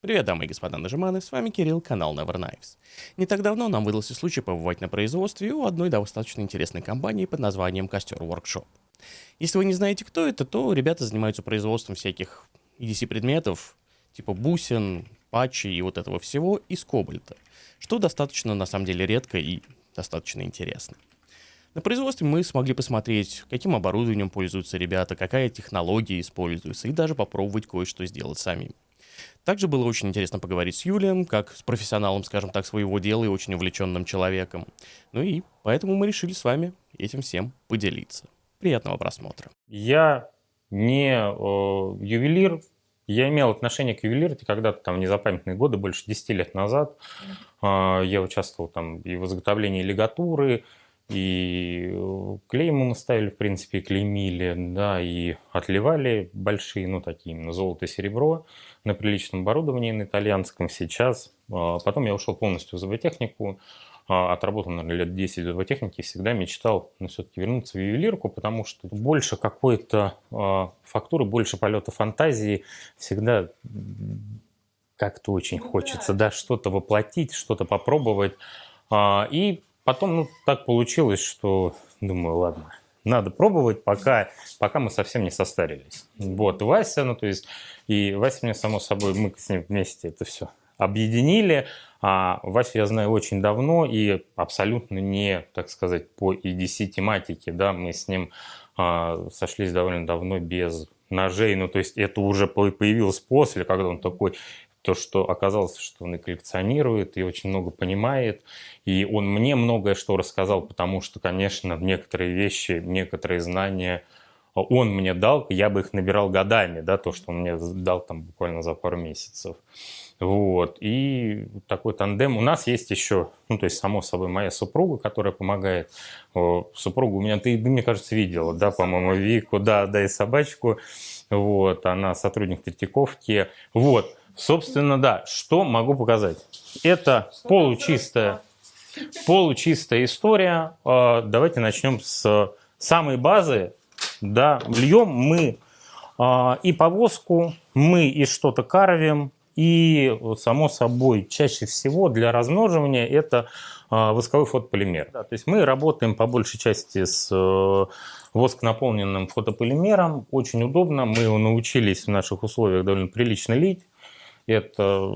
Привет, дамы и господа нажиманы, с вами Кирилл, канал Never Knives. Не так давно нам выдался случай побывать на производстве у одной достаточно интересной компании под названием Костер Workshop. Если вы не знаете, кто это, то ребята занимаются производством всяких EDC-предметов, типа бусин, патчей и вот этого всего из кобальта, что достаточно, на самом деле, редко и достаточно интересно. На производстве мы смогли посмотреть, каким оборудованием пользуются ребята, какая технология используется, и даже попробовать кое-что сделать самим. Также было очень интересно поговорить с Юлием, как с профессионалом, скажем так, своего дела и очень увлеченным человеком. Ну и поэтому мы решили с вами этим всем поделиться. Приятного просмотра. Я не ювелир, я имел отношение к ювелирке когда-то, там, в незапамятные годы, больше 10 лет назад. Я участвовал там и в изготовлении лигатуры, и клей мы ставили, в принципе, и клеймили, да, и отливали большие, ну, такие именно золото и серебро на приличном оборудовании, на итальянском сейчас. Потом я ушел полностью в зуботехнику, отработал, наверное, лет 10 в зуботехнике, всегда мечтал, но все-таки вернуться в ювелирку, потому что больше какой-то фактуры, больше полета фантазии, всегда как-то очень хочется, да, что-то воплотить, что-то попробовать. И потом, ну, так получилось, что думаю, ладно, надо пробовать, пока мы совсем не состарились. Вот, Вася, ну, то есть, и Вася мне, само собой, мы с ним вместе это все объединили. Васю я знаю очень давно и абсолютно не, так сказать, по EDC-тематике, да, мы с ним сошлись довольно давно без ножей, ну, то есть, это уже появилось после, когда он такой... То, что оказалось, что он и коллекционирует, и очень много понимает. И он мне многое что рассказал, потому что, конечно, некоторые вещи, некоторые знания он мне дал, я бы их набирал годами, да, то, что он мне дал там буквально за пару месяцев. Вот. И такой тандем. У нас есть еще, ну, то есть, само собой, моя супруга, которая помогает. Супругу у меня, ты, мне кажется, видела, да, по-моему, Вику, да, и собачку. Вот. Она сотрудник Третьяковки. Вот. Собственно, да, что могу показать? Это получистая история. Давайте начнем с самой базы. Да, льем мы и повозку, мы и что-то карвим, и, само собой, чаще всего для размноживания это восковой фотополимер. Да, то есть мы работаем по большей части с восконаполненным фотополимером. Очень удобно, мы его научились в наших условиях довольно прилично лить. Это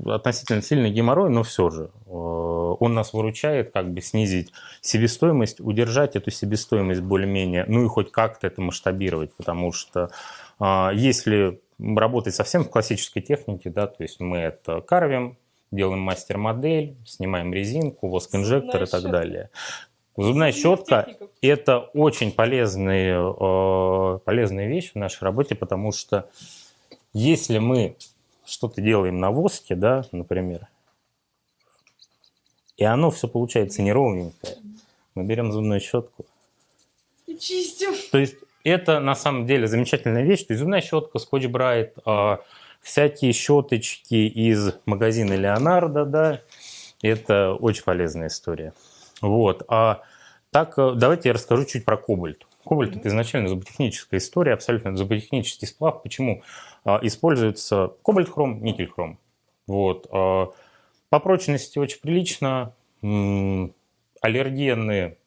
относительно сильный геморрой, но все же он нас выручает, как бы снизить себестоимость, удержать эту себестоимость более-менее, ну и хоть как-то это масштабировать, потому что если работать совсем в классической технике, да, то есть мы это карвим, делаем мастер-модель, снимаем резинку, воск-инжектор и так далее. Зубная щетка – это очень полезная вещь в нашей работе, потому что если мы что-то делаем на воске, да, например, и оно все получается неровненькое, мы берем зубную щетку и чистим. То есть это на самом деле замечательная вещь. То есть зубная щетка, скотч-брайт, всякие щеточки из магазина Леонардо, да, это очень полезная история. Вот. Так, давайте я расскажу чуть про кобальт. Кобальт – это изначально зуботехническая история, абсолютно зуботехнический сплав. Почему? Используется кобальт-хром, никель-хром. Вот. По прочности очень прилично. Аллергены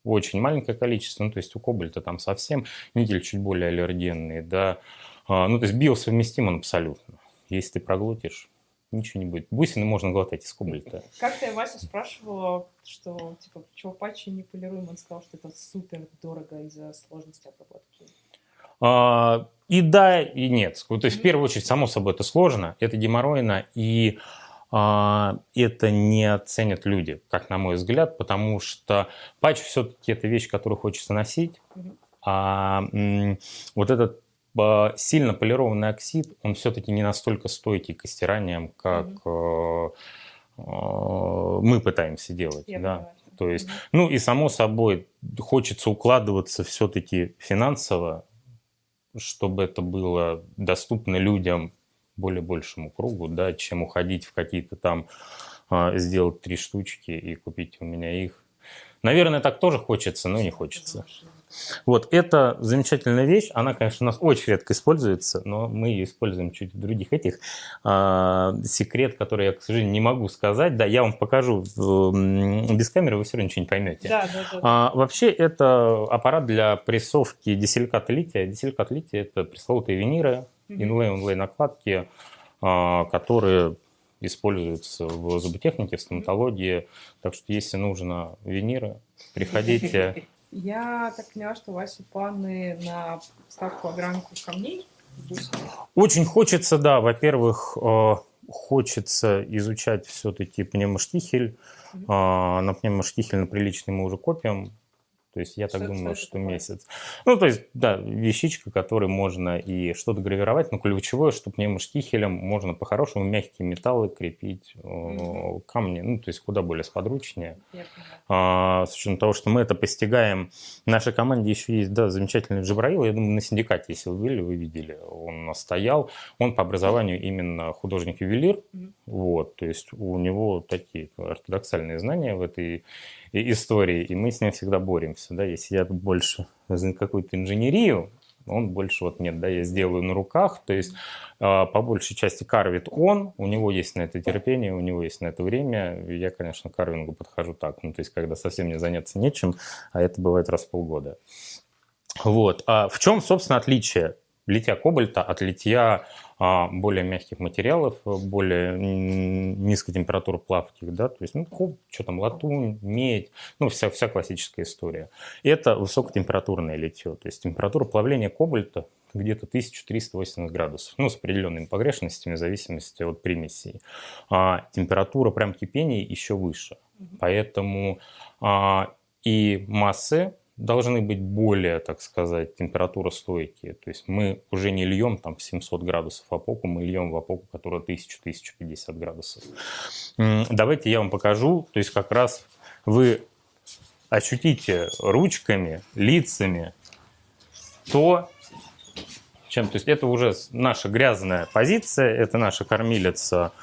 очень маленькое количество, ну, то есть у кобальта там совсем, никель чуть более аллергенный, да. Ну, то есть биосовместим он абсолютно. Если ты проглотишь, ничего не будет. Бусины можно глотать из кобальта. Как-то я Васю спрашивала, что, типа, чего патчи не полируем, он сказал, что это супер дорого из-за сложности обработки. И да, и нет. То есть, в первую очередь, само собой, это сложно, это геморройно, и это не оценят люди, как на мой взгляд, потому что патч все-таки это вещь, которую хочется носить, вот этот сильно полированный оксид, он все-таки не настолько стойкий к стираниям, как мы пытаемся делать. Да? То есть, ну и само собой, хочется укладываться все-таки финансово, чтобы это было доступно людям, более большему кругу, да, чем уходить в какие-то там, сделать 3 штучки и купить у меня их. Наверное, так тоже хочется, но не хочется. Вот, это замечательная вещь. Она, конечно, у нас очень редко используется, но мы ее используем чуть в других этих. Секрет, который я, к сожалению, не могу сказать. Да, я вам покажу без камеры, вы все равно ничего не поймете. Да. Вообще, это аппарат для прессовки дисиликата лития. Дисиликат лития – это пресловутые виниры, инлей накладки, которые используются в зуботехнике, в стоматологии. Так что, если нужно виниры, приходите. Я так поняла, что у вас есть планы на вставку огранку камней. Очень хочется, да, во-первых, хочется изучать все-таки пневмоштихель. На пневмоштихель на приличный мы уже копим. То есть я так думаю, что месяц. Ну, то есть, да, вещичка, которой можно и что-то гравировать, но ключевое, что пневмоштихелем можно по-хорошему мягкие металлы крепить, камни, ну, то есть куда более сподручнее. С учетом того, что мы это постигаем. В нашей команде еще есть, да, замечательный Джабраил. Я думаю, на синдикате, если вы были, вы видели, он у нас стоял. Он по образованию именно художник-ювелир. Вот, то есть у него такие ортодоксальные знания в этой истории, и мы с ним всегда боремся, да, если я больше за какую-то инженерию, он больше вот нет, да, я сделаю на руках, то есть по большей части карвит он, у него есть на это терпение, у него есть на это время, я, конечно, к карвингу подхожу так, ну, то есть когда совсем не заняться нечем, а это бывает раз в полгода. Вот, а в чем, собственно, отличие литья кобальта от литья более мягких материалов, более низкотемпературоплавких, да, то есть, ну, что там, латунь, медь, ну, вся классическая история. Это высокотемпературное литье, то есть температура плавления кобальта где-то 1380 градусов, ну, с определенными погрешностями в зависимости от примесей. Температура прям кипения еще выше, поэтому и массы должны быть более, так сказать, температуростойкие. То есть мы уже не льем там 700 градусов опоку, мы льем в опоку, которая 1000-1050 градусов. Давайте я вам покажу. То есть как раз вы ощутите ручками, лицами то, чем... То есть это уже наша грязная позиция, это наша кормилица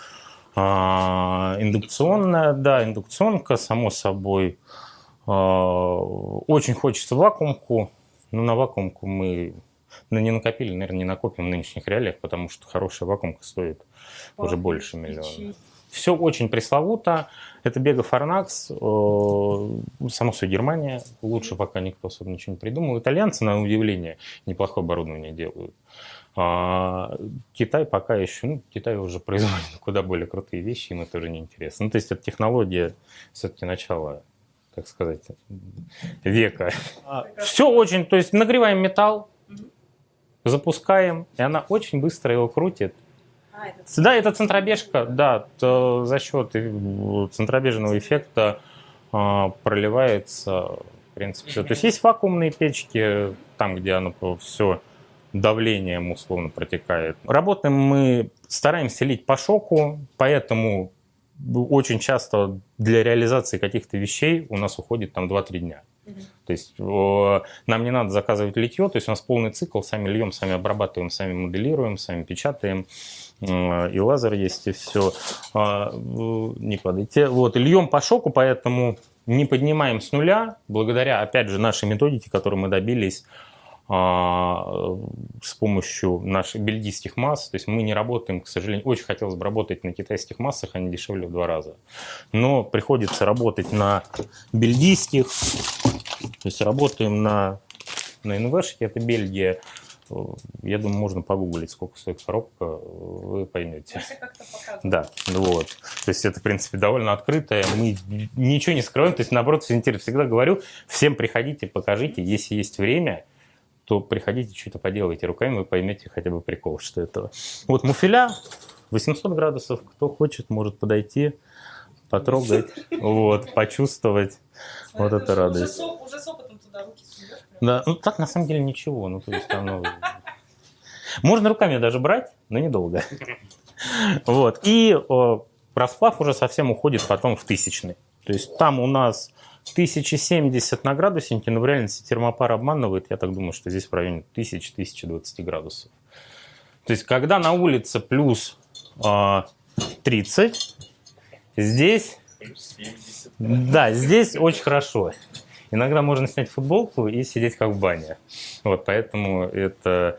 индукционная, да, индукционка, само собой. Очень хочется вакуумку, но на вакуумку мы не накопили, наверное, не накопим в нынешних реалиях, потому что хорошая вакуумка стоит уже больше миллиона. Все очень пресловуто. Это Bega Farnax, само собой Германия. Лучше пока никто особо ничего не придумал. Итальянцы, на удивление, неплохое оборудование делают. Китай пока еще, ну, Китай уже производит куда более крутые вещи, им это уже не интересно. Ну, то есть это технология все-таки начала, так сказать, века. Все очень, то есть нагреваем металл, запускаем, и она очень быстро его крутит. Да, это центробежка, да, за счет центробежного эффекта проливается, в принципе, все. То есть есть вакуумные печки, там, где оно все давлением условно протекает. Работаем мы, стараемся лить по шоку, поэтому очень часто для реализации каких-то вещей у нас уходит там 2-3 дня. То есть нам не надо заказывать литье, то есть у нас полный цикл, сами льем, сами обрабатываем, сами моделируем, сами печатаем, и лазер есть, и все. Не падайте. Вот, льем по шоку, поэтому не поднимаем с нуля, благодаря, опять же, нашей методике, которую мы добились с помощью наших бельгийских масс. То есть мы не работаем, к сожалению, очень хотелось бы работать на китайских массах, они дешевле в 2 раза. Но приходится работать на бельгийских, то есть работаем на НВшке, это Бельгия. Я думаю, можно погуглить, сколько стоит коробка, вы поймете. Да, вот. То есть это, в принципе, довольно открытое, мы ничего не скрываем, то есть, наоборот, все интересно. Всегда говорю, всем приходите, покажите, если есть время, то приходите, что-то поделайте руками, вы поймете хотя бы прикол, что это. Вот муфеля, 800 градусов, кто хочет, может подойти, потрогать, вот, почувствовать. Вот это радость. Уже с опытом туда руки сунешь. Да, ну так на самом деле ничего, ну то есть оно... Можно руками даже брать, но недолго. Вот, и расплав уже совсем уходит потом в тысячный. То есть там у нас 1070 на градуснике, но в реальности термопар обманывает. Я так думаю, что здесь в районе 1000-1020 градусов. То есть, когда на улице плюс 30, здесь... Да, здесь очень хорошо. иногда можно снять футболку и сидеть как в бане. Вот, поэтому это,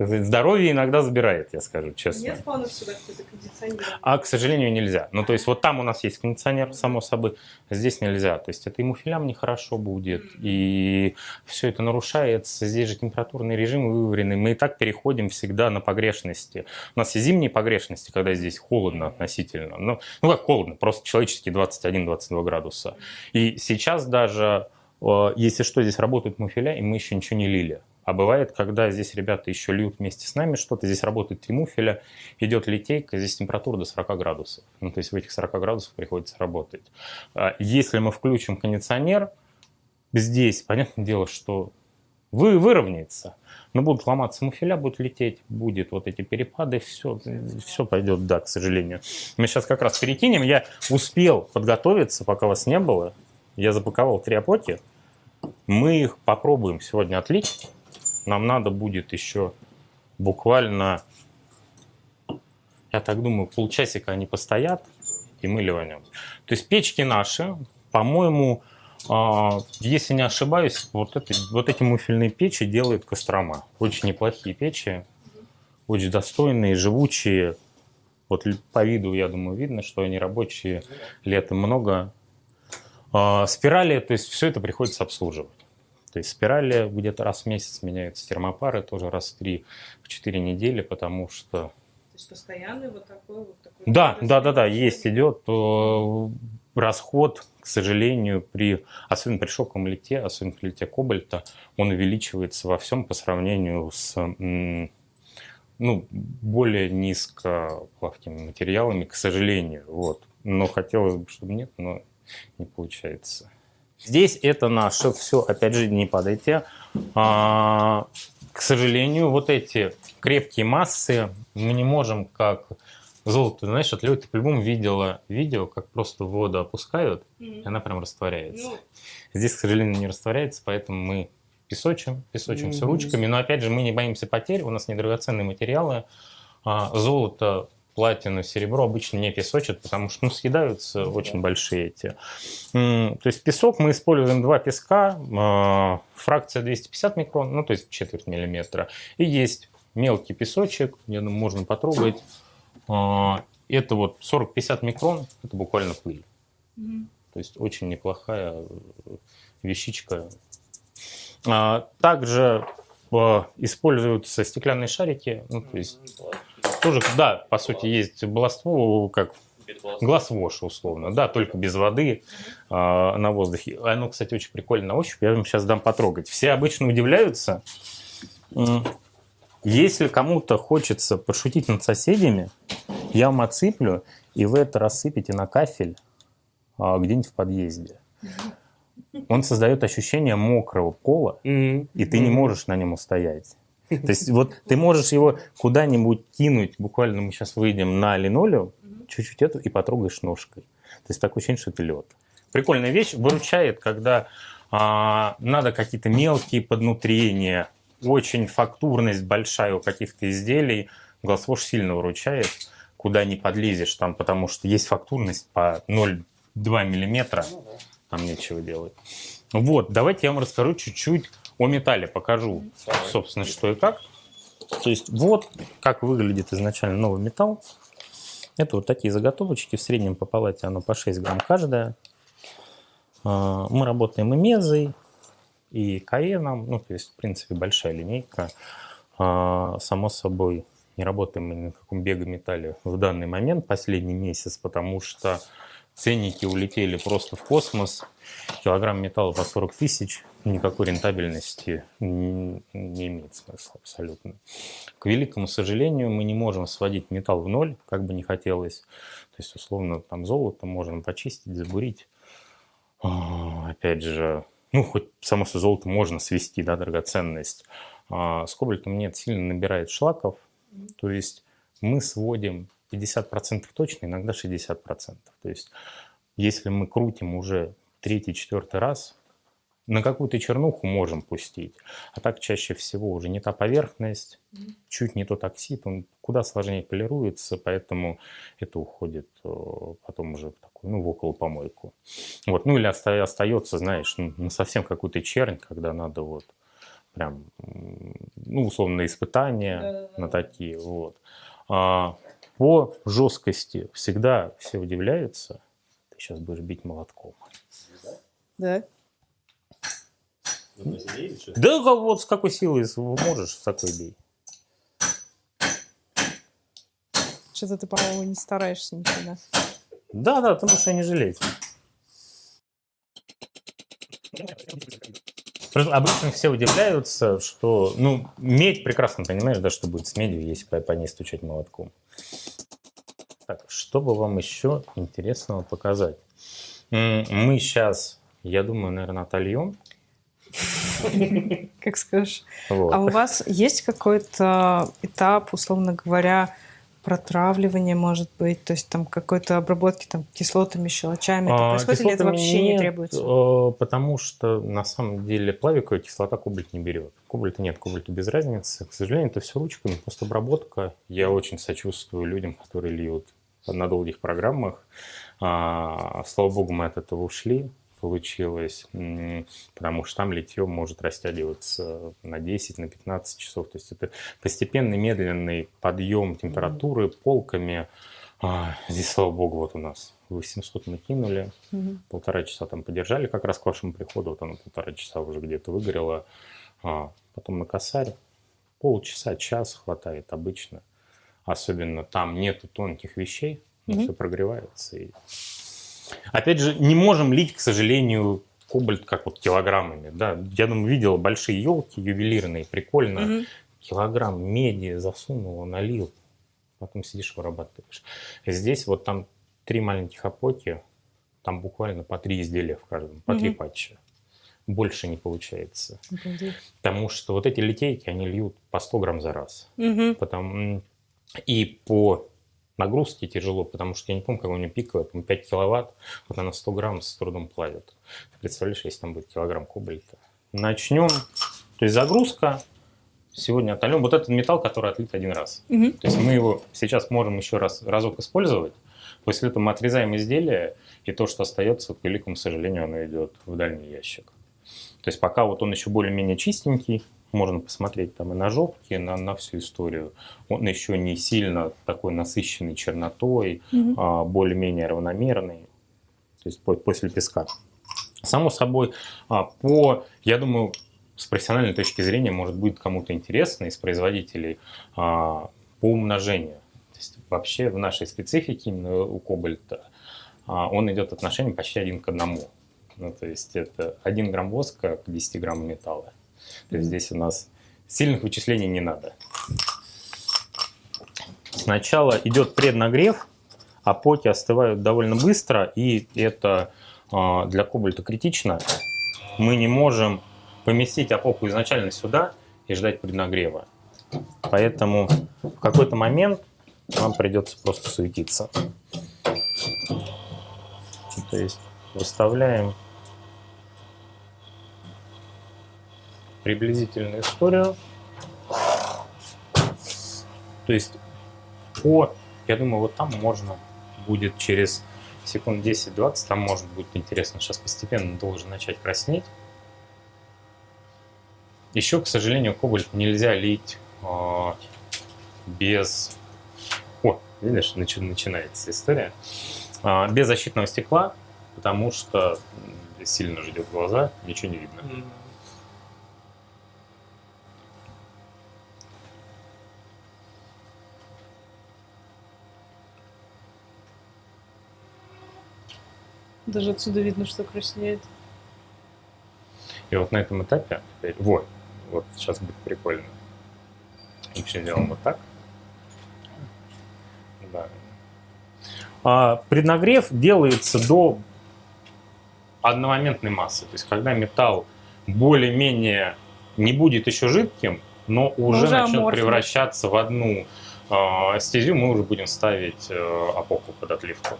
здоровье иногда забирает, я скажу честно. Нет планов сюда какой-то кондиционер? А, к сожалению, нельзя. Ну, то есть вот там у нас есть кондиционер, само собой, здесь нельзя. То есть это и муфелям нехорошо будет, и все это нарушается. Здесь же температурный режим вываренный. Мы и так переходим всегда на погрешности. У нас есть зимние погрешности, когда здесь холодно относительно. Ну как холодно, просто человеческие 21-22 градуса. И сейчас даже, если что, здесь работают муфеля, и мы еще ничего не лили. А бывает, когда здесь ребята еще льют вместе с нами что-то, здесь работает 3 муфеля, идет литейка, здесь температура до 40 градусов. Ну, то есть в этих 40 градусах приходится работать. Если мы включим кондиционер, здесь, понятное дело, что выровняется, но будут ломаться муфеля, будут лететь, будет вот эти перепады, все пойдет, да, к сожалению. Мы сейчас как раз перекинем. Я успел подготовиться, пока вас не было. Я запаковал 3 опоки. Мы их попробуем сегодня отлить. Нам надо будет еще буквально, я так думаю, полчасика они постоят, и мы ливанем. То есть печки наши, по-моему, если не ошибаюсь, вот эти муфельные печи делает Кострома. Очень неплохие печи, очень достойные, живучие. Вот по виду, я думаю, видно, что они рабочие, летом много. Спирали, то есть все это приходится обслуживать. То есть спирали где-то раз в месяц меняются, термопары тоже раз в 3-4 недели, потому что... То есть постоянный вот такой... Да, есть, идет расход, к сожалению, особенно при шоковом лите, особенно при лите кобальта, он увеличивается во всем по сравнению с более низкоплавкими материалами, к сожалению. Вот. Но хотелось бы, чтобы нет, но не получается. Здесь это наше все, опять же, не падайте. К сожалению, вот эти крепкие массы мы не можем, как золото, знаешь, отливать. Ты по-любому видела видео, как просто воду опускают, и она прям растворяется. Здесь, к сожалению, не растворяется, поэтому мы песочим все ручками. Но, опять же, мы не боимся потерь, у нас недрагоценные материалы. Золото, платину, серебро обычно не песочат, потому что съедаются очень большие эти. То есть песок мы используем 2 песка, фракция 250 микрон, то есть четверть миллиметра. И есть мелкий песочек, я думаю, можно потрогать. Это вот 40-50 микрон, это буквально пыль. То есть очень неплохая вещичка. Также используются стеклянные шарики, то есть тоже, да, по сути, есть баловство, как глаз-вош, условно, да, только без воды на воздухе. Оно, кстати, очень прикольно на ощупь, я вам сейчас дам потрогать. Все обычно удивляются. Если кому-то хочется пошутить над соседями, я вам отсыплю, и вы это рассыпете на кафель где-нибудь в подъезде. Он создает ощущение мокрого пола, и ты не можешь на нем устоять. То есть вот ты можешь его куда-нибудь кинуть, буквально мы сейчас выйдем на линолеум, чуть-чуть и потрогаешь ножкой. То есть такое ощущение, что это лед. Прикольная вещь, выручает, когда надо какие-то мелкие поднутрения, очень фактурность большая у каких-то изделий. Глаз-вош сильно выручает, куда не подлезешь, там, потому что есть фактурность по 0,2 миллиметра, там нечего делать. Вот, давайте я вам расскажу чуть-чуть о металле, покажу, собственно, что и как. То есть вот как выглядит изначально новый металл. Это вот такие заготовочки, в среднем по палате оно по 6 грамм каждая. Мы работаем и мезой, и каеном, то есть, в принципе, большая линейка. Само собой, не работаем мы ни на каком бегометалле в данный момент, последний месяц, потому что ценники улетели просто в космос. Килограмм металла по 40 тысяч, никакой рентабельности не имеет смысла абсолютно. К великому сожалению, мы не можем сводить металл в ноль, как бы не хотелось. То есть, условно, там золото можно почистить, забурить. Опять же, хоть само собой золото можно свести, да, драгоценность. С кобальтом нет, сильно набирает шлаков. То есть мы сводим 50% точно, иногда 60%. То есть если мы крутим уже 3-4 раз, на какую-то чернуху можем пустить. А так чаще всего уже не та поверхность, чуть не тот оксид, он куда сложнее полируется, поэтому это уходит потом уже в такую, ну, в околопомойку. Вот. Ну или остается, знаешь, на совсем какую-то чернь, когда надо вот прям, ну, условно, на испытания, на такие, вот. По жесткости всегда все удивляются. Ты сейчас будешь бить молотком. Да. Да вот с какой силой можешь, с такой бей. Что-то ты, по-моему, не стараешься нифига. Да, ты можешь не жалеть. Просто обычно все удивляются, что, ну, медь прекрасно понимаешь, да, что будет с медью, если по ней стучать молотком. Так, что бы вам еще интересного показать? Мы сейчас, я думаю, наверное, отольем. Как скажешь. Вот. А у вас есть какой-то этап, условно говоря, протравливания, может быть, то есть там какой-то обработки там кислотами, щелочами? Это происходит или это Кислотами вообще не нет, требуется? потому что на самом деле плавиковая кислота кобальт не берет. Кобальта нет, кобальту без разницы. К сожалению, это все ручками, просто обработка. Я очень сочувствую людям, которые льют на долгих программах. Слава богу, мы от этого ушли. Получилось, потому что там литье может растягиваться на 10, на 15 часов. То есть это постепенный, медленный подъем температуры полками. Здесь, слава богу, вот у нас 800 мы кинули, полтора часа там подержали, как раз к вашему приходу, вот оно полтора часа уже где-то выгорело. Потом на косарь полчаса, час хватает обычно. Особенно там нету тонких вещей, все прогревается. И... Опять же, не можем лить, к сожалению, кобальт как вот килограммами. Да? Я думаю, видел большие елки ювелирные, прикольно. Килограмм меди засунул, налил, потом сидишь, вырабатываешь. Здесь вот там 3 маленьких опоки, там буквально по 3 изделия в каждом, по 3 патча. Больше не получается. Потому что вот эти литейки, они льют по 100 грамм за раз. И по нагрузке тяжело, потому что я не помню, как у меня пиковая, 5 киловатт, вот она 100 грамм с трудом плавит. Ты представляешь, если там будет килограмм кобальта. Начнем. То есть загрузка. Сегодня отольем. Вот этот металл, который отлит один раз. То есть мы его сейчас можем еще разок использовать. После этого мы отрезаем изделие, и то, что остается, к великому сожалению, оно идет в дальний ящик. То есть пока вот он еще более-менее чистенький, можно посмотреть там и на жопки, на всю историю. Он еще не сильно такой насыщенный чернотой, более-менее равномерный. То есть после песка. Само собой, я думаю, с профессиональной точки зрения, может, будет кому-то интересно из производителей по умножению. То есть вообще в нашей специфике именно у кобальта он идет отношением почти 1 к 1. Ну, то есть это 1 грамм воска к 10 граммам металла. То есть здесь у нас сильных вычислений не надо. Сначала идет преднагрев, опоки остывают довольно быстро, и это для кобальта критично. Мы не можем поместить опоку изначально сюда и ждать преднагрева. Поэтому в какой-то момент нам придется просто суетиться. То есть выставляем приблизительную историю. То есть я думаю, вот там можно будет через секунд 10-20, там может быть интересно. Сейчас постепенно должен начать краснеть. Еще, к сожалению, кобальт нельзя лить без... видишь, начинается история. Без защитного стекла, потому что сильно ждет глаза, ничего не видно. Даже отсюда видно, что краснеет. И вот на этом этапе, вот сейчас будет прикольно. Вообще делаем вот так. Да. Преднагрев делается до одномоментной массы. То есть когда металл более-менее не будет еще жидким, но уже начнет превращаться в одну стезю, мы уже будем ставить опоку под отливку.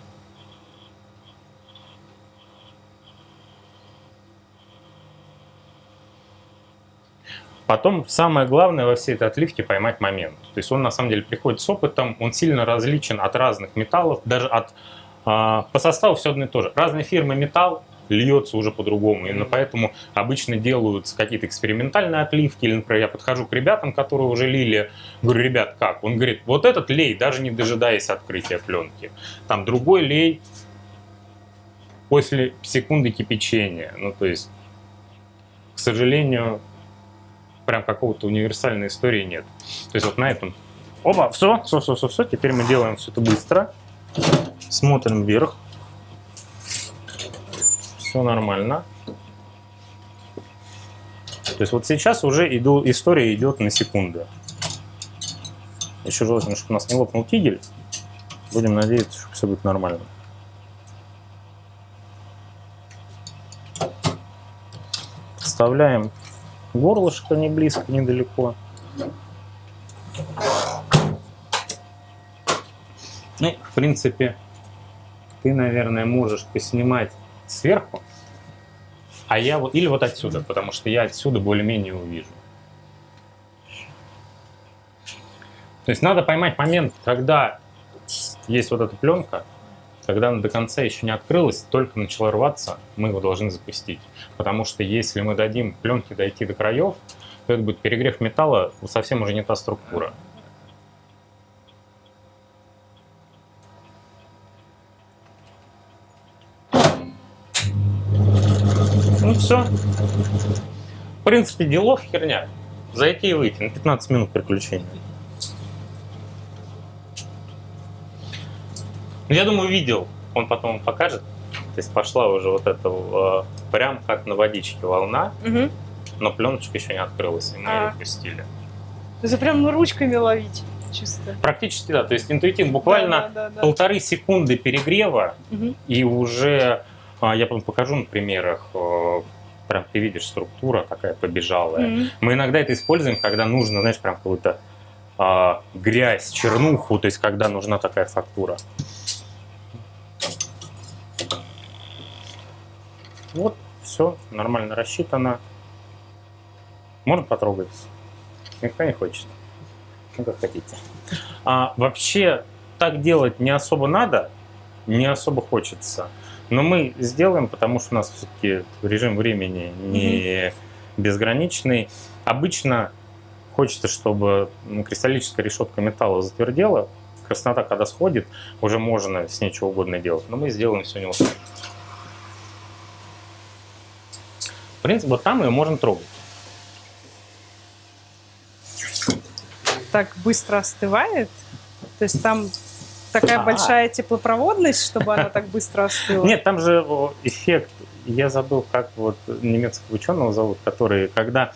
Потом самое главное во всей этой отливке поймать момент. То есть он на самом деле приходит с опытом, он сильно различен от разных металлов, даже по составу все одно и то же. Разные фирмы металл льется уже по-другому. Именно поэтому обычно делаются какие-то экспериментальные отливки. Или, например, я подхожу к ребятам, которые уже лили, говорю, ребят, как? Он говорит, вот этот лей, даже не дожидаясь открытия пленки. Там другой лей после секунды кипячения. Ну, то есть, к сожалению, прям какого-то универсальной истории нет. То есть вот на этом... Опа, все, теперь мы делаем все это быстро. Смотрим вверх. Все нормально. То есть вот сейчас уже история идет на секунду. Еще желательно, чтобы у нас не лопнул тигель. Будем надеяться, что все будет нормально. Вставляем горлышко не близко, недалеко. Ну, в принципе, ты, наверное, можешь поснимать сверху, а я вот или вот отсюда, потому что я отсюда более-менее увижу. То есть надо поймать момент, когда есть вот эта пленка, когда она до конца еще не открылась, только начала рваться, мы его должны запустить. Потому что если мы дадим пленке дойти до краев, то это будет перегрев металла, совсем уже не та структура. Ну все. В принципе, делов херня. Зайти и выйти на 15 минут приключения. Я думаю, видел. Он потом покажет. То есть пошла уже вот эта прям как на водичке волна, но пленочка еще не открылась, и мы ее пустили. Это прям ручками ловить чисто. Практически да. То есть интуитивно, буквально полторы секунды перегрева, и уже я потом покажу на примерах. Прям ты видишь, структура такая побежалая. Мы иногда это используем, когда нужно, знаешь, прям какую-то грязь, чернуху, то есть когда нужна такая фактура. Вот, все, нормально рассчитано. Можно потрогать? Никто не хочет. Ну, как хотите. Вообще, так делать не особо надо, не особо хочется. Но мы сделаем, потому что у нас все-таки режим времени не безграничный. Обычно хочется, чтобы кристаллическая решетка металла затвердела. Краснота, когда сходит, уже можно с ней чего угодно делать. Но мы сделаем все не сами. В принципе, вот там ее можно трогать. Так быстро остывает? То есть там такая большая теплопроводность, чтобы она так быстро остыла? Нет, там же эффект, я забыл, как вот немецкого ученого зовут, который, когда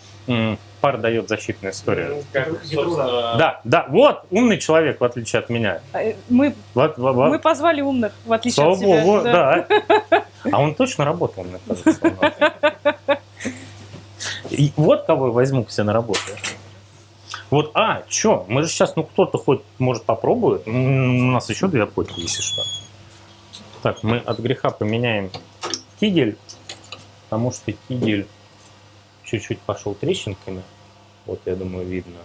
пар дает защитную историю. Да, вот, умный человек, в отличие от меня. Мы позвали умных, в отличие от тебя. Слава богу, да. А он точно работал, мне кажется. И вот кого я возьму к себе на работу. Вот, что, мы же сейчас, кто-то хоть, может, попробует. У нас еще 2 почки, если что. Так, мы от греха поменяем кигель, потому что кигель чуть-чуть пошел трещинками. Вот, я думаю, видно.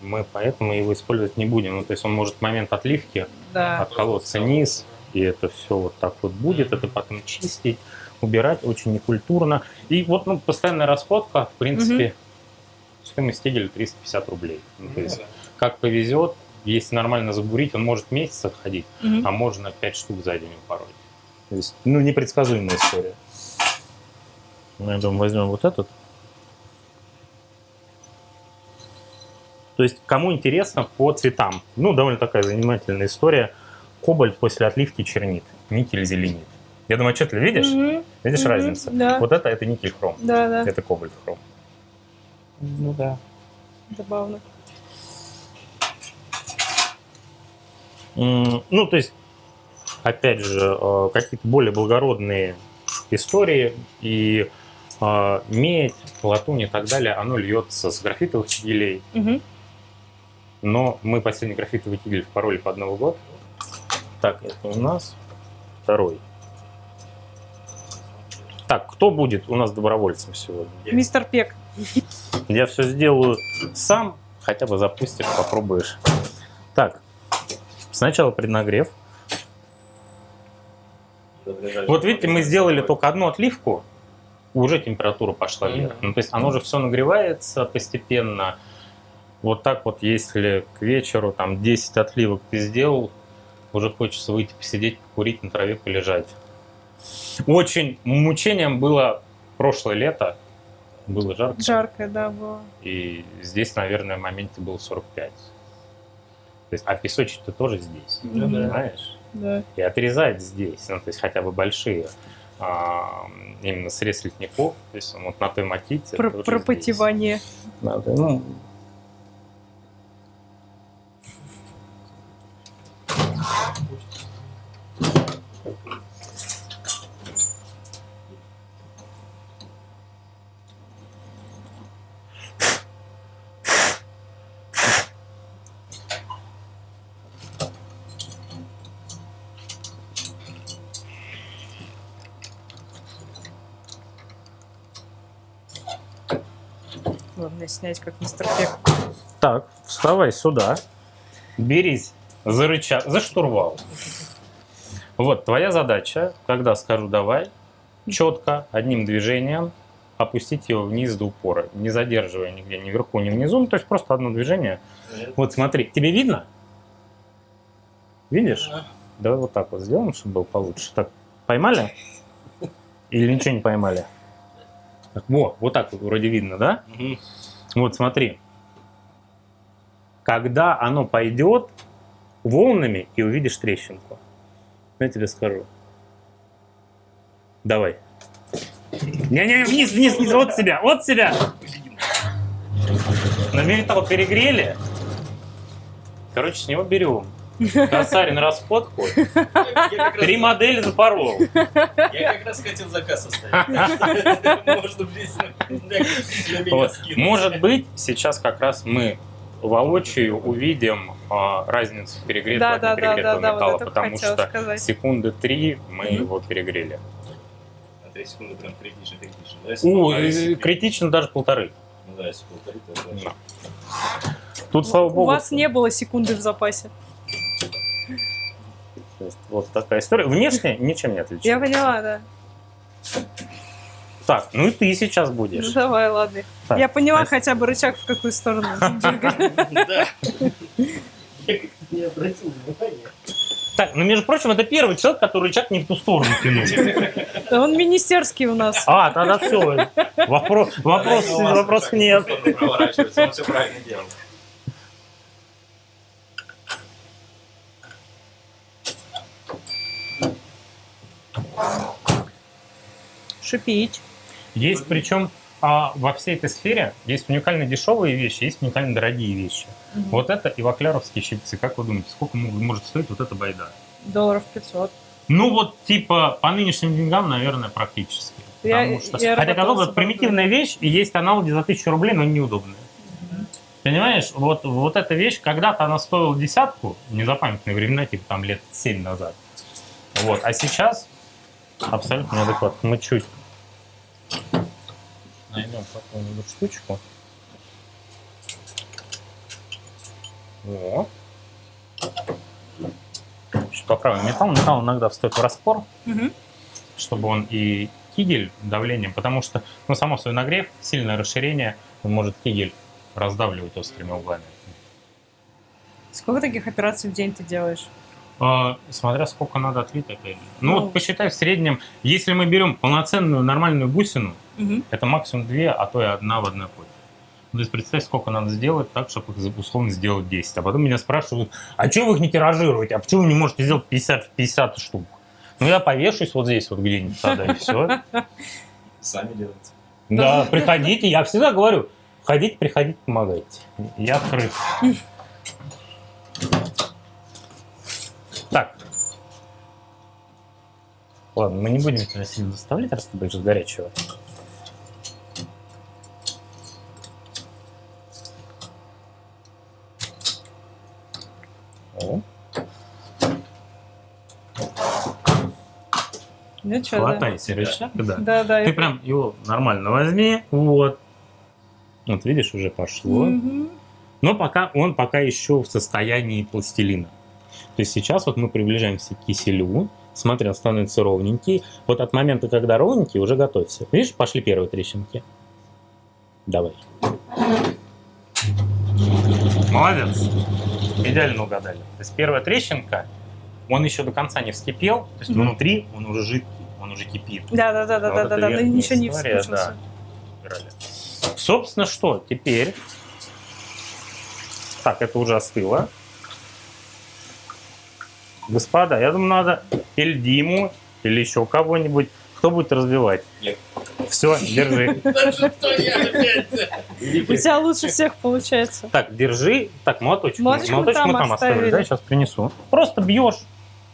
Мы поэтому его использовать не будем. Ну, то есть он может в момент отливки отколоться низ, и это все вот так вот будет. Это потом чистить, убирать очень некультурно. И вот, постоянная расходка, в принципе, стоимость кигеля 350 рублей. Ну, то есть, как повезет, если нормально забурить, он может месяц отходить, а можно 5 штук за день упороть. То есть, непредсказуемая история. Я думаю, возьмем вот этот. То есть, кому интересно, по цветам. Довольно такая занимательная история. Кобальт после отливки чернит, никель зеленит. Я думаю, что ты видишь? Видишь разницу? Да. Вот это никель хром. Да. Это кобальт хром. Да. Забавно. То есть, опять же, какие-то более благородные истории и медь, латунь и так далее, оно льется с графитовых кигелей. Но мы последний графитовый кигель впороли под Новый год. Так, это у нас 2-й. Так, кто будет у нас добровольцем сегодня? Мистер Пек. Я все сделаю сам, хотя бы запустишь, попробуешь. Так, сначала преднагрев. Вот видите, мы сделали только одну отливку, уже температура пошла вверх. Ну, то есть оно же все нагревается постепенно. Вот так вот, если к вечеру там 10 отливок ты сделал, уже хочется выйти посидеть, покурить, на траве полежать. Очень мучением было прошлое лето. Было жарко. Жарко, да, было. И здесь, наверное, в моменте было 45. То есть, а песочек-то тоже здесь, понимаешь? Да. И отрезать здесь, ну, то есть хотя бы большие, именно срез литников, то есть вот на той матите. Пропотевание. Надо, ну, Главное снять, как мистер Пек. так, вставай сюда, берись за рычаг, за штурвал. Вот, твоя задача, когда скажу «давай», четко, одним движением опустить его вниз до упора, не задерживая нигде, ни вверху, ни внизу, ну, то есть просто одно движение. Вот смотри, тебе видно? Видишь? Давай вот так вот сделаем, чтобы было получше. Так, поймали? Или ничего не поймали? Так, вот так вот вроде видно, да? Вот смотри. Когда оно пойдет волнами и увидишь трещинку. Я тебе скажу. Давай. Не-не, вниз, вниз, вниз, от себя. На металл перегрели. Короче, с него берем. Косарь на расходку. 3 модели запорол. Я как раз хотел заказ оставить. Можно, блин, Может быть, сейчас как раз мы воочию увидим разницу перегретого и неперегретого металла, вот это потому что сказать. секунды 3 мы его перегрели. На 3 секунды прям критично. Да, если Критично даже 1,5. Ну да, если 1,5, то это вообще. Тут, слава богу, У вас не было секунды в запасе. то есть вот такая история. Внешне ничем не отличается. Я поняла, да. Так, ну и ты сейчас Ну будешь. давай, ладно. Так, Я поняла а хотя бы рычаг в какую сторону двигать. Да. Я как-то не обратил внимания. Так, ну между прочим, это первый человек, который рычаг не в ту сторону тянул. Он министерский у нас. А, тогда все. Вопрос нет. Проворачивается, он все правильно делал. Шипить. Есть причем во всей этой сфере есть уникально дешевые вещи, есть уникально дорогие вещи. Вот это и вакларовские щипцы. Как вы думаете, сколько может стоить вот эта байда? Долларов 500. Ну вот типа по нынешним деньгам, наверное, практически. Потому что, хотя казалось бы, это примитивная вещь, и есть аналоги за 1000 рублей, но они неудобные. Понимаешь, вот эта вещь, когда-то она стоила 10, в незапамятные времена, типа там лет 7 назад. Вот, а сейчас абсолютно неадекватно. Мы чуть найдем какую-нибудь штучку. Вот. Чуть поправим металл. Металл иногда встает в распор, чтобы он и кигель давлением, потому что, ну, само свой нагрев, сильное расширение, он может кигель раздавливать острыми углами. Сколько таких операций в день ты делаешь? Смотря сколько надо отлить, опять же. Ну вот посчитай в среднем, если мы берем полноценную нормальную бусину, это максимум 2, а то и 1 в одной кофе. То есть представь, сколько надо сделать так, чтобы их условно сделать 10. А потом меня спрашивают, а что вы их не тиражируете? А почему вы не можете сделать 50 штук? Ну я повешусь вот здесь вот где-нибудь тогда, и все. Сами делайте. Да, приходите, я всегда говорю, приходите, помогайте. Я открыт. Так. Ладно, мы не будем тебя сильно заставлять, раз ты будешь с горячего. О. Ну что, да. Хватайся рычаг, да. Да. Ты прям его нормально возьми, вот. Вот видишь, уже пошло. Мгм. Но он пока еще в состоянии пластилина. То есть сейчас вот мы приближаемся к киселю. Смотри, он становится ровненький. Вот от момента, когда ровненький, уже готовься. Видишь, пошли первые трещинки. Давай. Молодец. Идеально угадали. То есть первая трещинка, он еще до конца не вскипел. То есть внутри он уже жидкий, он уже кипит. Да-да-да, Вот это но верхняя ничего не история, вспучился. Убирали. Собственно, что теперь? Так, это уже остыло. Господа, я думаю, надо или Диму, или еще кого-нибудь. Кто будет разбивать? Я. Все, держи. Даже кто я опять? У тебя лучше всех получается. Так, держи. Так, молоточек. Молоточек мы там оставили. да, сейчас принесу. Просто бьешь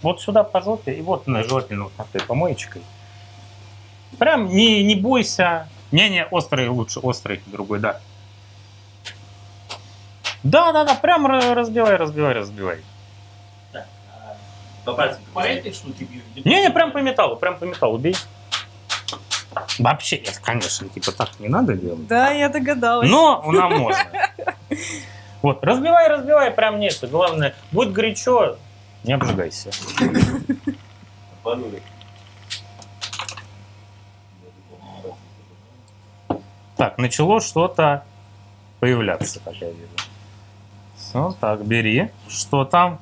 вот сюда по жопе, и вот на желательно вот этой помоечкой. Прям не бойся. Не, острый лучше, острый, другой, да. Да, прям разбивай. По пальцам. По этой штуке бью? Не, прям по металлу бей. Вообще, нет, конечно, типа так не надо делать. Да, я догадалась. Но нам можно. Вот, разбивай, прям нет. Главное, будет горячо, не обжигайся. Обманули. Так, начало что-то появляться, как я вижу. Все, так, бери. Что там?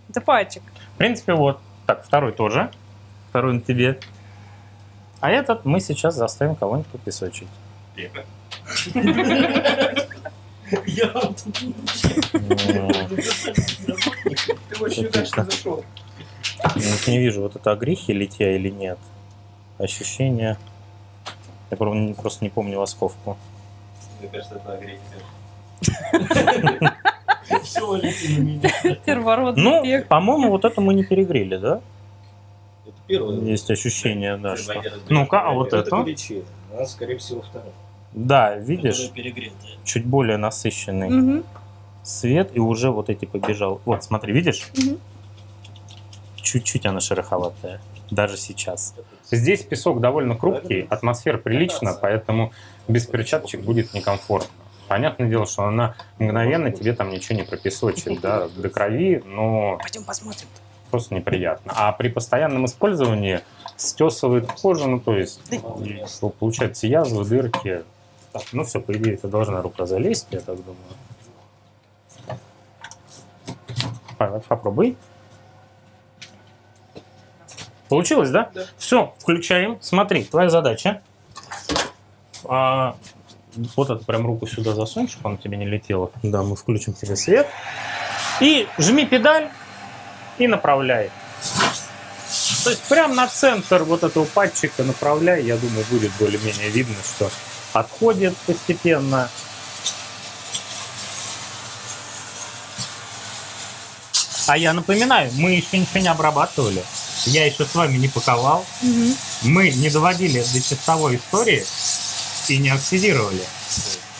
Это пальчик. В принципе, вот. Так, второй тоже. Второй на тебе. А этот мы сейчас заставим кого-нибудь попесочить. Я вот тут. Ты вообще как зашел? Не вижу, вот это огрехи литья или нет. Ощущение. Я просто не помню восковку. Мне кажется, это агрессия. Все летит на меня. Первородный Ну, век. по-моему, вот это мы не перегрели, да? Это первое. Есть ощущение, да, что... Первое. Ну-ка, а вот Это это? горячее. А скорее всего второе. Да, видишь, Которая перегретая. чуть более насыщенный Мгм. свет, и уже вот эти побежал. Вот, смотри, видишь? Мгм. Чуть-чуть она шероховатая, даже сейчас. Здесь песок довольно хрупкий, атмосфера приличная, поэтому без перчаточек будет некомфортно. Понятное дело, что она мгновенно тебе там ничего не пропесочит, да, до крови, но Пойдем посмотрим. просто неприятно. А при постоянном использовании стесывает кожу, ну то есть получаются язвы, дырки. Так, ну все, по идее, это должна рука залезть, я так думаю. Попробуй. Получилось, да? Да. Все, включаем. Смотри, твоя задача. Вот эту прям руку сюда засунь, чтобы она тебе не летела. Да, мы включим тебе свет. И жми педаль и направляй. То есть прям на центр вот этого пальчика направляй. Я думаю, будет более-менее видно, что отходит постепенно. А я напоминаю, мы еще ничего не обрабатывали. Я еще с вами не паковал. Мгм. Мы не доводили до чистовой истории и не оксидировали.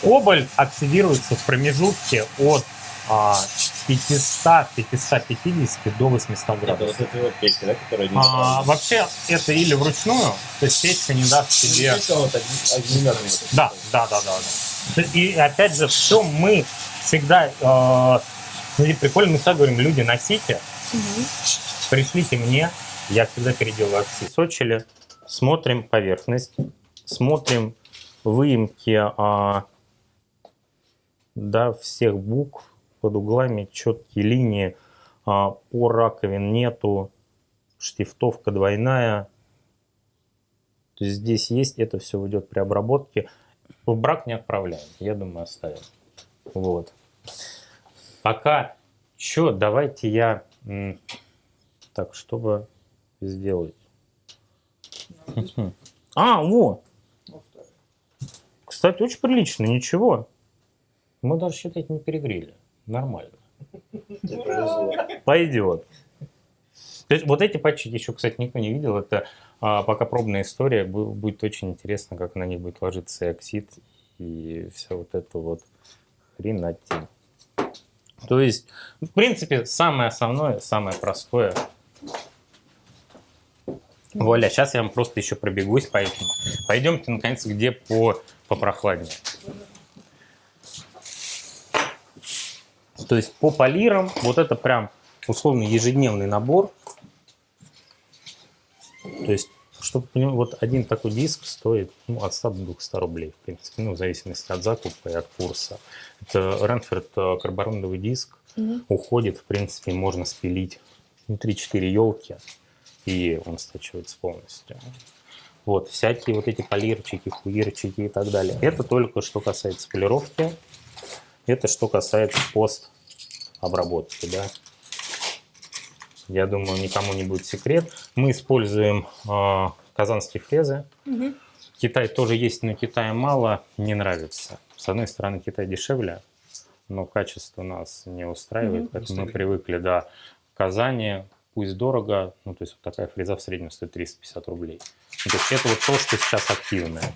Кобальт оксидируется в промежутке от 500-550 до 800 Это вот градусов. эта вот печка, да, которая не Вообще это или вручную, то есть печка не даст тебе... огнеметный. Да. И опять же, все мы всегда... Смотри, прикольно, мы всегда говорим, люди, носите, Мгм. пришлите мне, я всегда переделаю оксисочили, смотрим поверхность, смотрим выемки всех букв, под углами четкие линии, по раковин нету, штифтовка двойная. То есть здесь есть, это все уйдет при обработке. В брак не отправляем, я думаю, оставим. Вот. Пока что, давайте я... Так, чтобы сделать. Во! Кстати, очень прилично, ничего. Мы даже, считайте, не перегрели. Нормально. Пойдет. То есть вот эти патчики еще, кстати, никто не видел. Это пока пробная история. Будет очень интересно, как на них будет ложиться оксид и все вот это вот хренотень. То есть, в принципе, самое основное, самое простое. Вуаля, сейчас я вам просто еще пробегусь по этому. Пойдемте, наконец, где попрохладнее. То есть по полирам вот это прям условно ежедневный набор. То есть, чтобы вот один такой диск стоит от 100 до 200 рублей, в принципе, в зависимости от закупа и от курса. Это Ренферд карборундовый диск. Уходит, в принципе, можно спилить 3-4 елки, и он стачивается полностью. Вот, всякие вот эти полирчики, хуирчики и так далее. Это только что касается полировки. Это что касается постобработки, да. Я думаю, никому не будет секрет. Мы используем казанские фрезы. Китай тоже есть, но Китая мало, не нравится. С одной стороны, Китай дешевле, но качество нас не устраивает, поэтому мы привыкли, да, в Казани, пусть дорого, ну, то есть вот такая фреза в среднем стоит 350 рублей. Ну, то есть это вот то, что сейчас активное.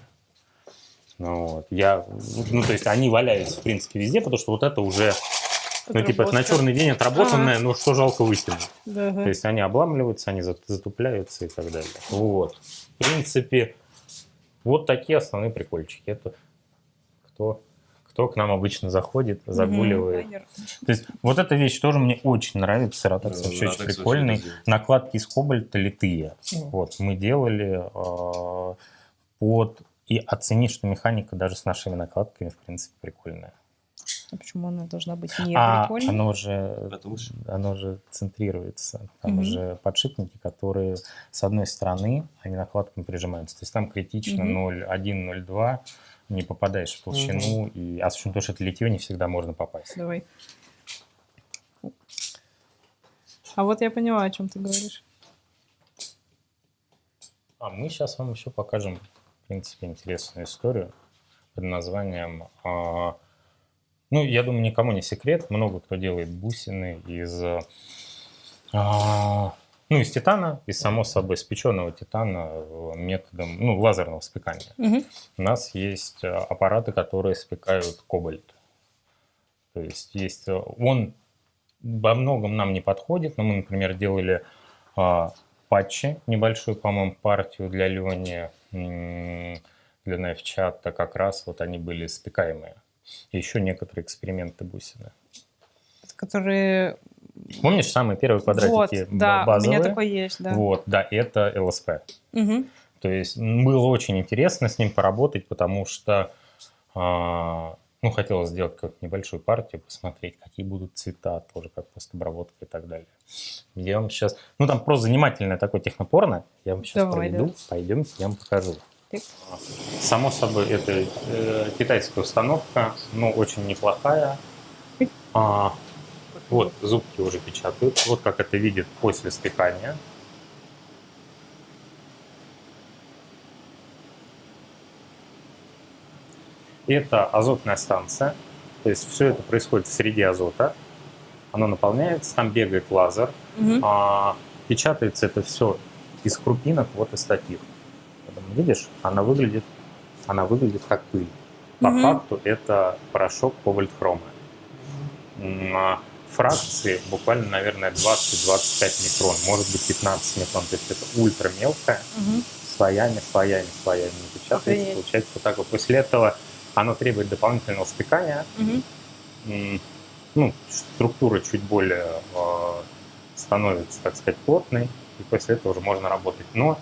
Ну, вот. Ну, то есть они валяются, в принципе, везде, потому что вот это уже, ну, типа, это на черный день отработанное, но что жалко выкинуть. То есть они обламливаются, они затупляются и так далее. Вот. В принципе, вот такие основные прикольчики. Это кто к нам обычно заходит, загуливает. То есть вот эта вещь тоже мне очень нравится. Ротекс вообще очень прикольный. Накладки из кобальта литые. Вот, мы делали и оценить, что механика даже с нашими накладками, в принципе, прикольная. А почему она должна быть не прикольной? Оно же центрируется. Там уже подшипники, которые с одной стороны, они накладками прижимаются. То есть там критично 0,1, 0,2. Не попадаешь в толщину, а с учетом того, что это литье, не всегда можно попасть. Давай. А вот я поняла, о чем ты говоришь. А мы сейчас вам еще покажем, в принципе, интересную историю под названием... Ну, я думаю, никому не секрет. Много кто делает бусины из титана, из, само собой, спеченного титана методом лазерного спекания. У нас есть аппараты, которые спекают кобальт. То есть он во многом нам не подходит, но мы, например, делали патчи, небольшую, по-моему, партию для Лени, для Найфчата, как раз вот они были спекаемые. И еще некоторые эксперименты бусины. Которые... Помнишь, самые первые квадратики базовые? У меня такой есть, да. Вот, да, это ЛСП. То есть было очень интересно с ним поработать, потому что хотелось сделать какую-то небольшую партию, посмотреть, какие будут цвета, тоже как постобработка и так далее. Я вам сейчас... там просто занимательное такое технопорно. Я вам сейчас проведу. Пойдемте, я вам покажу. Само собой, это китайская установка, но очень неплохая. Вот, зубки уже печатают. Вот как это видит после спекания. Это азотная станция. То есть все это происходит в среде азота. Оно наполняется, там бегает лазер. Печатается это все из крупинок, вот и статив. Видишь, она выглядит как пыль. По факту это порошок кобальт-хрома. Фракции буквально, наверное, 20-25 микрон, может быть 15 микрон. То есть это ультра мелкое, слоями печатается. Получается вот так вот. После этого оно требует дополнительного спекания. Структура чуть более становится, так сказать, плотной, и после этого уже можно работать. Но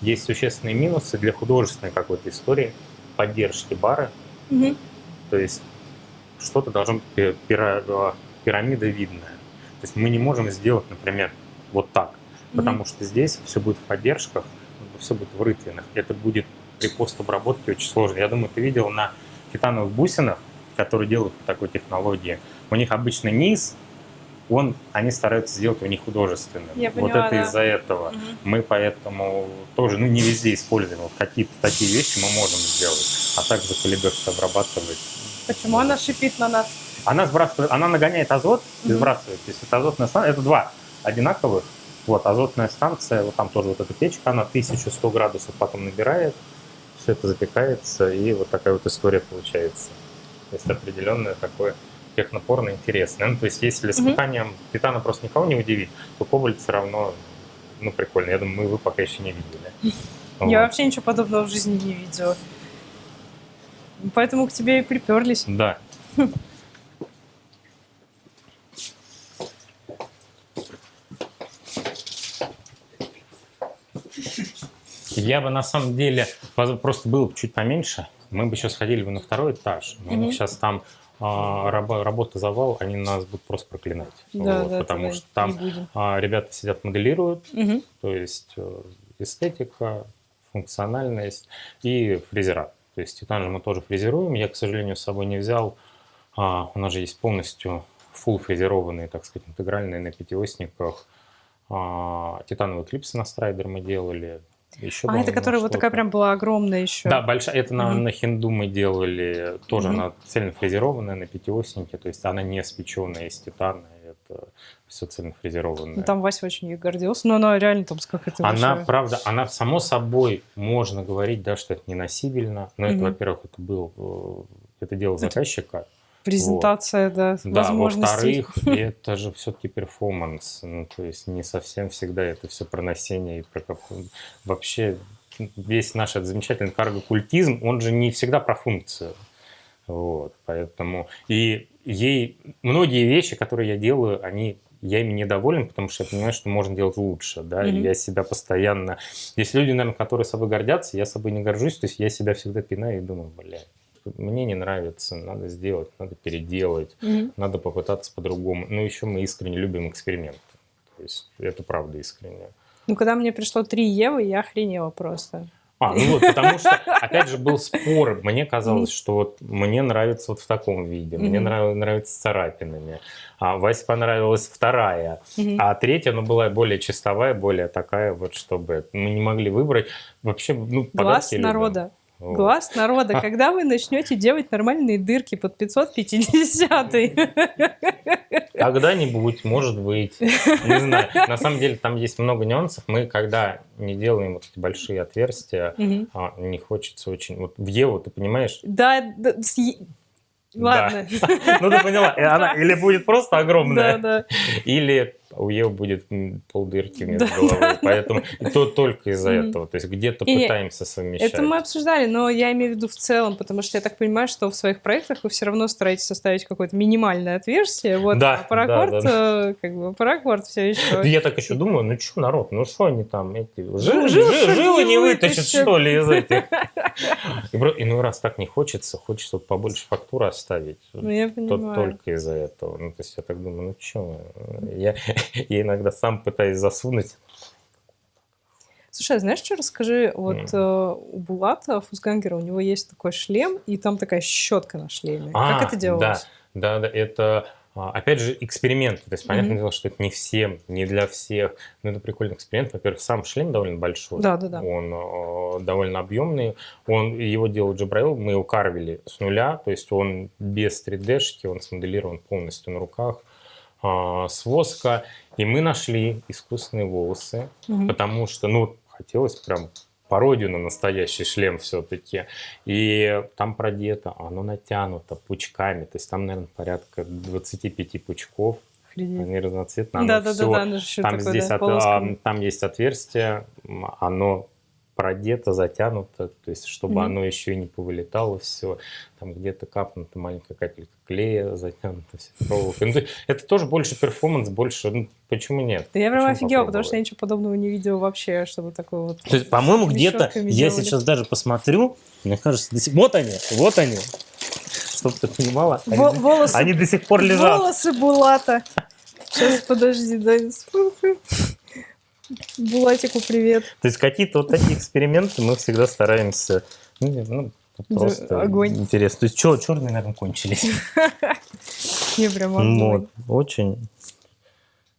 есть существенные минусы для художественной какой-то истории, поддержки бара. То есть что-то должно быть пирамидовидное. То есть мы не можем сделать, например, вот так, потому что здесь все будет в поддержках, все будет в рытвинах. Это будет при постобработке очень сложно. Я думаю, ты видел на титановых бусинах, которые делают по такой технологии, у них обычно низ, они стараются сделать его не художественным. Поняла, это из-за этого. Мы поэтому тоже не везде используем. Вот какие-то такие вещи мы можем сделать. А также колебешься обрабатывать. Почему она шипит на нас? Она нагоняет азот и сбрасывает. То есть это азотная станция, это два одинаковых. Вот азотная станция, вот там тоже вот эта печка, она 1100 градусов потом набирает, все это запекается, и вот такая вот история получается. То есть определенное такое технопорно интересное. То есть если спеканием титана просто никого не удивит, то кобальт все равно ну, прикольно. Я думаю, вы пока еще не видели. Я Вот. вообще ничего подобного в жизни не видела. Поэтому к тебе и приперлись. Да. Я бы на самом деле просто было бы чуть поменьше, мы бы еще сходили бы на второй этаж. Но у них сейчас там работа завал, они нас будут просто проклинать. Да, Вот, да, потому тогда что там не будем. ребята сидят, моделируют, Мгм. то есть эстетика, функциональность и фрезера. То есть титан же мы тоже фрезеруем. Я, к сожалению, с собой не взял. У нас же есть полностью full фрезерованные, так сказать, интегральные на пятиосниках. Титановые клипсы на страйдер мы делали. Еще, Это которая вот такая прям была огромная еще. Да, большая. Это Мгм. на хинду мы делали. Тоже Мгм. она цельно фрезерованная на пятиоснике. То есть она не спеченная из титана. Это все цельно фрезерованное. Ну, там Вася очень ей гордился, но она реально там с какой-то Она, большая. правда, она, само собой, можно говорить, да, что это неносибельно. Но это, Мгм. во-первых, это дело заказчика. Презентация, да, Да, возможностей. во-вторых, это же все-таки перформанс. Ну, то есть не совсем всегда это все про носение. И вообще весь наш этот замечательный карго-культизм, он же не всегда про функцию. Вот, поэтому и ей многие вещи, которые я делаю, я ими недоволен, потому что я понимаю, что можно делать лучше, да, и Мгм. я себя постоянно... Есть люди, наверное, которые собой гордятся, я собой не горжусь, то есть я себя всегда пинаю и думаю, блядь, мне не нравится, надо сделать, надо переделать, Мгм. надо попытаться по-другому. Ну, еще мы искренне любим эксперименты, то есть это правда искренне. Ну, когда мне пришло 3 Евы, я охренела просто. Ну вот, потому что, опять же, был спор. Мне казалось, что вот мне нравится вот в таком виде, мне нравится с царапинами. Васе понравилась вторая, Мгм. а третья, ну, была более чистовая, более такая вот, чтобы мы не могли выбрать. Вообще, ну, Глаз подарки любим. народа. Вот. Глаз народа. Когда вы начнете делать нормальные дырки под 550-й? Когда-нибудь, может быть, не знаю. На самом деле там есть много нюансов. Мы, когда не делаем вот эти большие отверстия, Мгм. не хочется очень... Вот в Еву, ты понимаешь? Да, ладно. Ну, ты поняла, и она или будет просто огромная, Да, да. или у Евы будет полдырки вместо Да, головы. да. Поэтому и то только из-за Мгм. этого. То есть где-то Не-не, пытаемся совмещать. Это мы обсуждали, но я имею в виду в целом, потому что я так понимаю, что в своих проектах вы все равно стараетесь составить какое-то минимальное отверстие. Вот, Да, а паракорд, да, как бы, паракорд все еще. Я так еще думаю, ну что, народ, ну что они там, эти Жилы жилы не вытащат. вытащат, что ли, из этих. Иной раз так не хочется вот побольше фактуры оставить. Ну, я То понимаю. только из-за этого. Ну, то есть я так думаю, ну что, я иногда сам пытаюсь засунуть. Слушай, а знаешь, что расскажи? Вот у Булата, Фузгангера, у него есть такой шлем, и там такая щетка на шлеме. Как это делалось? Да, это, опять же, эксперимент. То есть, понятное Мгм. дело, что это не всем, не для всех. Но это прикольный эксперимент. Во-первых, сам шлем довольно большой. Да. Он довольно объемный. Его делал Джабраил, мы его карвили с нуля. То есть он без 3D-шки, он смоделирован полностью на руках с воска. И мы нашли искусственные волосы, Мгм. потому что, ну, хотелось прям пародию на настоящий шлем все-таки. И там продето, оно натянуто пучками. То есть там, наверное, порядка 25 пучков. Охренеть. Они разноцветные. Да, оно же еще Там, такое, здесь да, полосками. там есть отверстие, оно продето, затянуто, то есть чтобы Мгм. оно еще и не повылетало все. Там где-то капнута маленькая капелька клея, затянута вся проволока. Ну, то есть это тоже больше перформанс, больше... Ну, почему нет? Да я прям Почему офигела, потому что я попробовать? ничего подобного не видела вообще, чтобы такое вот... То есть, по-моему, с где-то решетками я делали. сейчас даже посмотрю, мне кажется, вот они, чтобы ты понимала, Волосы, они до сих пор лежат. волосы Булата. Сейчас, подожди, дай. Булатику привет. То есть какие-то вот такие эксперименты мы всегда стараемся, просто огонь. интересно. То есть черные, наверное, кончились. Не, прям огонь. Вот, очень.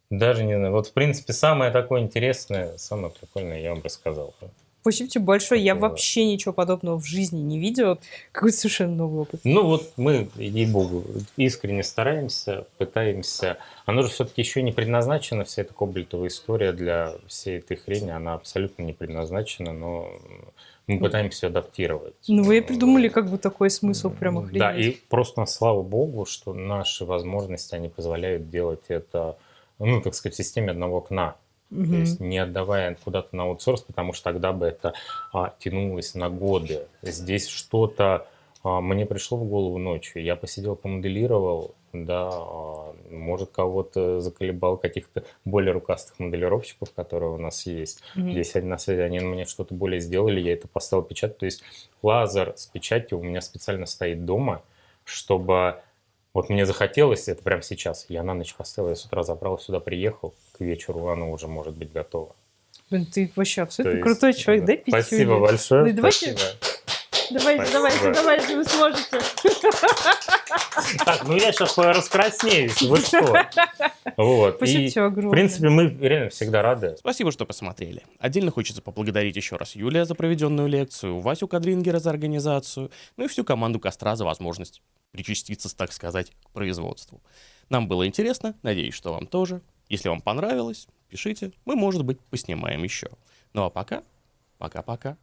Даже не знаю. Вот, в принципе, самое такое интересное, самое прикольное я вам рассказал. Спасибо тебе большое. Я Такого. вообще ничего подобного в жизни не видела. Какой-то совершенно новый опыт. Ну вот мы, ей-богу, искренне стараемся, пытаемся. Оно же все-таки еще не предназначено, вся эта кобальтовая история для всей этой хрени, она абсолютно не предназначена, но мы пытаемся ее адаптировать. Ну, вы и придумали как бы такой смысл прям охренеть. Да, и просто слава богу, что наши возможности, они позволяют делать это, ну, так сказать, в системе одного окна. Мгм. То есть не отдавая куда-то на аутсорс, потому что тогда бы это тянулось на годы. Здесь что-то мне пришло в голову ночью, я посидел, помоделировал, да, может, кого-то заколебал, каких-то более рукастых моделировщиков, которые у нас есть. Мгм. Здесь они на связи, они мне что-то более сделали, я это поставил печать. То есть лазер с печатью у меня специально стоит дома, чтобы вот мне захотелось, это прямо сейчас, я на ночь поставил, я с утра забрал, сюда приехал, к вечеру оно уже может быть готово. Блин, ты вообще То абсолютно есть, крутой человек, дай пятюню. Спасибо большое. Ну и давайте- спасибо. Давайте, Спасибо. вы сможете. Так, ну я сейчас раскраснеюсь, вы что? Вот. Спасибо И, тебе огромное. в принципе, мы реально всегда рады. Спасибо, что посмотрели. Отдельно хочется поблагодарить еще раз Юлия за проведенную лекцию, Васю Кадрингера за организацию, ну и всю команду Костра за возможность причаститься, так сказать, к производству. Нам было интересно, надеюсь, что вам тоже. Если вам понравилось, пишите, мы, может быть, поснимаем еще. Ну а пока, пока-пока.